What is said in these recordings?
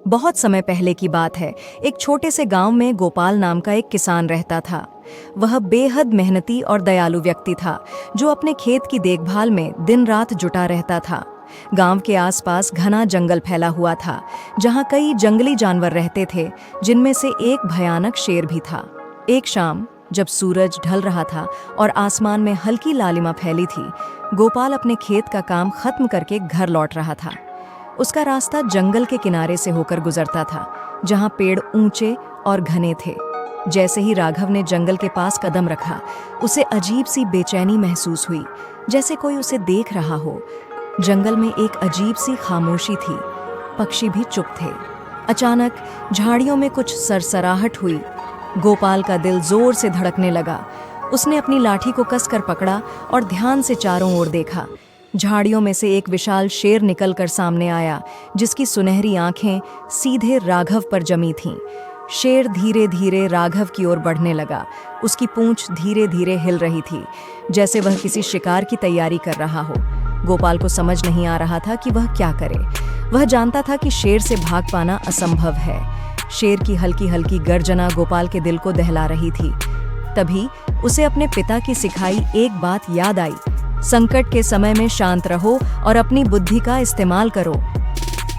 बहुत समय पहले की बात है। एक छोटे से गांव में गोपाल नाम का एक किसान रहता था। वह बेहद मेहनती और दयालु व्यक्ति था, जो अपने खेत की देखभाल में दिन रात जुटा रहता था। गांव के आसपास घना जंगल फैला हुआ था, जहां कई जंगली जानवर रहते थे, जिनमें से एक भयानक शेर भी था। एक शाम जब सूरज ढल रहा था और आसमान में हल्की लालिमा फैली थी, गोपाल अपने खेत का काम खत्म करके घर लौट रहा था। उसका रास्ता जंगल के किनारे से होकर गुजरता था, जहां पेड़ ऊंचे और घने थे। जैसे ही राघव ने जंगल के पास कदम रखा, उसे अजीब सी बेचैनी महसूस हुई, जैसे कोई उसे देख रहा हो। जंगल में एक अजीब सी खामोशी थी, पक्षी भी चुप थे। अचानक झाड़ियों में कुछ सरसराहट हुई। गोपाल का दिल जोर से धड़कने लगा। उसने अपनी लाठी को कसकर पकड़ा और ध्यान से चारों ओर देखा। झाड़ियों में से एक विशाल शेर निकलकर सामने आया, जिसकी सुनहरी आंखें सीधे राघव पर जमी थीं। शेर धीरे धीरे राघव की ओर बढ़ने लगा। उसकी पूंछ धीरे धीरे हिल रही थी, जैसे वह किसी शिकार की तैयारी कर रहा हो। गोपाल को समझ नहीं आ रहा था कि वह क्या करे। वह जानता था कि शेर से भाग पाना असंभव है। शेर की हल्की हल्की गर्जना गोपाल के दिल को दहला रही थी। तभी उसे अपने पिता की सिखाई एक बात याद आई। संकट के समय में शांत रहो और अपनी बुद्धि का इस्तेमाल करो।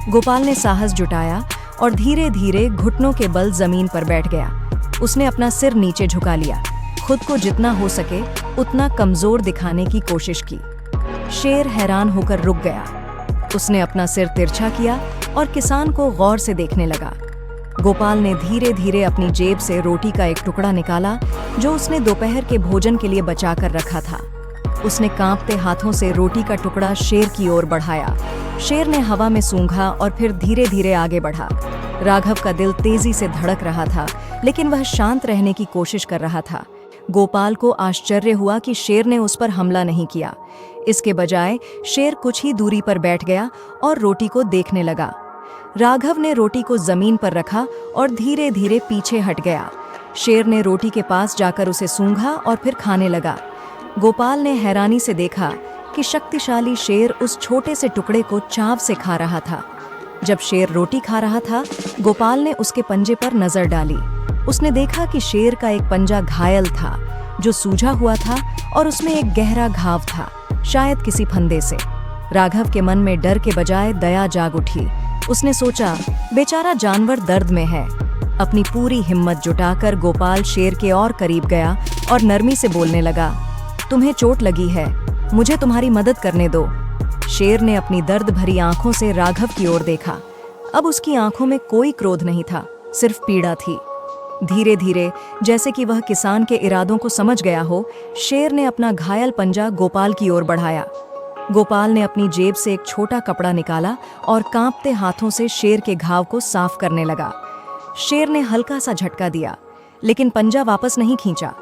गोपाल ने साहस जुटाया और धीरे धीरे घुटनों के बल जमीन पर बैठ गया। उसने अपना सिर नीचे झुका लिया, खुद को जितना हो सके उतना कमजोर दिखाने की कोशिश की। शेर हैरान होकर रुक गया। उसने अपना सिर तिरछा किया और किसान को गौर से देखने लगा। गोपाल ने धीरे धीरे अपनी जेब से रोटी का एक टुकड़ा निकाला, जो उसने दोपहर के भोजन के लिए बचा कर रखा था। उसने कांपते हाथों से रोटी का टुकड़ा शेर की ओर बढ़ाया। शेर ने हवा में सूंघा और फिर धीरे धीरे आगे बढ़ा। राघव का दिल तेजी से धड़क रहा था, लेकिन वह शांत रहने की कोशिश कर रहा था। गोपाल को आश्चर्य हुआ कि शेर ने उस पर हमला नहीं किया। इसके बजाय शेर कुछ ही दूरी पर बैठ गया और रोटी को देखने लगा। राघव ने रोटी को जमीन पर रखा और धीरे धीरे पीछे हट गया। शेर ने रोटी के पास जाकर उसे सूंघा और फिर खाने लगा। गोपाल ने हैरानी से देखा कि शक्तिशाली शेर उस छोटे से टुकड़े को चाव से खा रहा था। जब शेर रोटी खा रहा था, गोपाल ने उसके पंजे पर नजर डाली। उसने देखा कि शेर का एक पंजा घायल था, जो सूजा हुआ था और उसमें एक गहरा घाव था, शायद किसी फंदे से। राघव के मन में डर के बजाय दया जाग उठी। उसने सोचा, बेचारा जानवर दर्द में है। अपनी पूरी हिम्मत जुटाकर गोपाल शेर के और करीब गया और नरमी से बोलने लगा, तुम्हें चोट लगी है, मुझे तुम्हारी मदद करने दो। शेर ने अपनी दर्द भरी आंखों से राघव की ओर देखा। अब उसकी आंखों में कोई क्रोध नहीं था, सिर्फ पीड़ा थी। धीरे धीरे, जैसे कि वह किसान के इरादों को समझ गया हो, शेर ने अपना घायल पंजा गोपाल की ओर बढ़ाया। गोपाल ने अपनी जेब से एक छोटा कपड़ा निकाला और कांपते हाथों से शेर के घाव को साफ करने लगा। शेर ने हल्का सा झटका दिया, लेकिन पंजा वापस नहीं खींचा।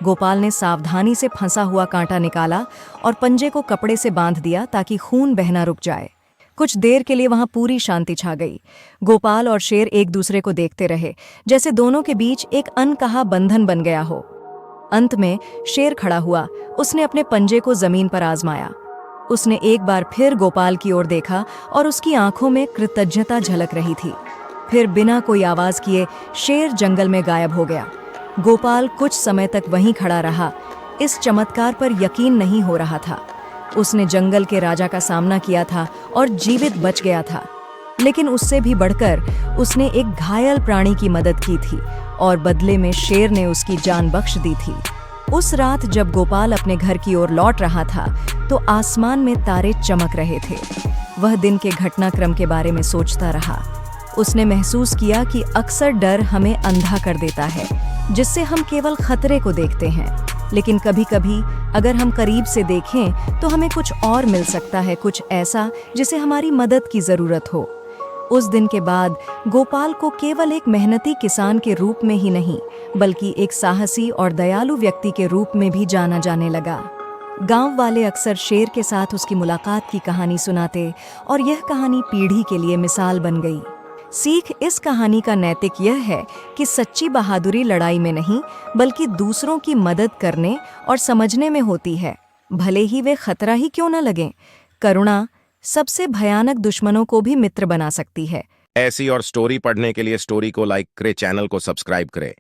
गोपाल ने सावधानी से फंसा हुआ कांटा निकाला और पंजे को कपड़े से बांध दिया, ताकि खून बहना रुक जाए। कुछ देर के लिए वहां पूरी शांति छा गई। गोपाल और शेर एक दूसरे को देखते रहे, जैसे दोनों के बीच एक अनकहा बंधन बन गया हो। अंत में शेर खड़ा हुआ। उसने अपने पंजे को जमीन पर आजमाया। उसने एक बार फिर गोपाल की ओर देखा और उसकी आंखों में कृतज्ञता झलक रही थी। फिर बिना कोई आवाज किए शेर जंगल में गायब हो गया। गोपाल कुछ समय तक वहीं खड़ा रहा। इस चमत्कार पर यकीन नहीं हो रहा था। उसने जंगल के राजा का सामना किया था और जीवित बच गया था, लेकिन उससे भी बढ़कर उसने एक घायल प्राणी की मदद की थी और बदले में शेर ने उसकी जान बख्श दी थी। उस रात जब गोपाल अपने घर की ओर लौट रहा था, तो आसमान में तारे चमक रहे थे। वह दिन के घटनाक्रम के बारे में सोचता रहा। उसने महसूस किया कि अक्सर डर हमें अंधा कर देता है, जिससे हम केवल खतरे को देखते हैं। लेकिन कभी कभी अगर हम करीब से देखें, तो हमें कुछ और मिल सकता है, कुछ ऐसा जिसे हमारी मदद की जरूरत हो। उस दिन के बाद गोपाल को केवल एक मेहनती किसान के रूप में ही नहीं, बल्कि एक साहसी और दयालु व्यक्ति के रूप में भी जाना जाने लगा। गांव वाले अक्सर शेर के साथ उसकी मुलाकात की कहानी सुनाते और यह कहानी पीढ़ी के लिए मिसाल बन गई। सीख इस कहानी का नैतिक यह है कि सच्ची बहादुरी लड़ाई में नहीं, बल्कि दूसरों की मदद करने और समझने में होती है, भले ही वे खतरा ही क्यों न लगें। करुणा सबसे भयानक दुश्मनों को भी मित्र बना सकती है। ऐसी और स्टोरी पढ़ने के लिए स्टोरी को लाइक करें, चैनल को सब्सक्राइब करें।